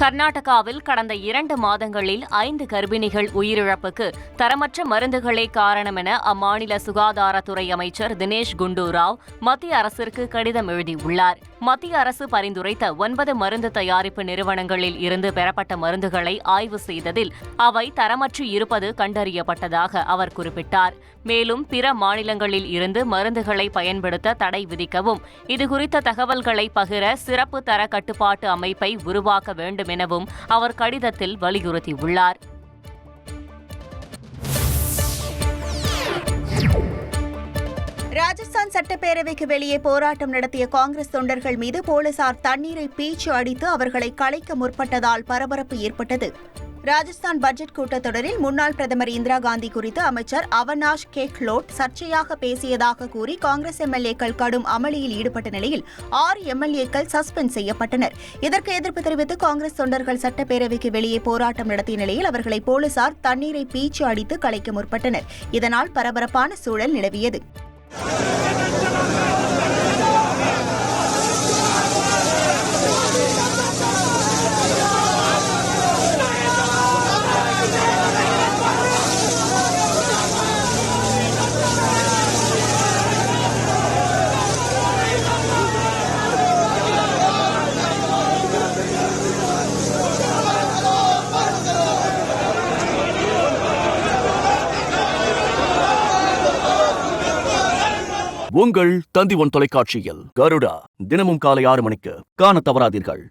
கர்நாடகாவில் கடந்த 2 மாதங்களில் 5 கர்ப்பிணிகள் உயிரிழப்புக்கு தரமற்ற மருந்துகளே காரணம் என அம்மாநில சுகாதாரத்துறை அமைச்சர் தினேஷ் குண்டுராவ் மத்திய அரசிற்கு கடிதம் எழுதியுள்ளார். மத்திய அரசு பரிந்துரைத்த 9 மருந்து தயாரிப்பு நிறுவனங்களில் இருந்து பெறப்பட்ட மருந்துகளை ஆய்வு செய்ததில் அவை தரமற்று இருப்பது கண்டறியப்பட்டதாக அவர் குறிப்பிட்டார். மேலும் பிற மாநிலங்களில் இருந்து மருந்துகளை பயன்படுத்த தடை விதிக்கவும், இதுகுறித்த தகவல்களை பகிர சிறப்பு தர கட்டுப்பாட்டு அமைப்பை உருவாக்க வேண்டும் எனவும் அவர் கடிதத்தில் வலியுறுத்தியுள்ளார். ராஜஸ்தான் சட்டப்பேரவைக்கு வெளியே போராட்டம் நடத்திய காங்கிரஸ் தொண்டர்கள் மீது போலீசார் தண்ணீரை பீய்ச்சி அடித்து அவர்களை கலைக்க முற்பட்டதால் பரபரப்பு ஏற்பட்டது. ராஜஸ்தான் பட்ஜெட் கூட்டத்தொடரில் முன்னாள் பிரதமர் இந்திரா காந்தி குறித்து அமைச்சர் அவனாஷ் கெஹ்லோட் சர்ச்சையாக பேசியதாக கூறி காங்கிரஸ் எம்எல்ஏக்கள் கடும் அமளியில் ஈடுபட்ட நிலையில் 6 எம்எல்ஏக்கள் சஸ்பெண்ட் செய்யப்பட்டனர். இதற்கு எதிர்ப்பு தெரிவித்து காங்கிரஸ் தொண்டர்கள் சட்டப்பேரவைக்கு வெளியே போராட்டம் நடத்திய நிலையில் அவர்களை போலீசார் தண்ணீரை பீய்ச்சி அடித்து கலைக்க முற்பட்டனர். இதனால் பரபரப்பான சூழல் நிலவியது. உங்கள் தந்தி ஒன் தொலைக்காட்சியில் கருடா தினமும் காலை 6 மணிக்கு காணத் தவறாதீர்கள்.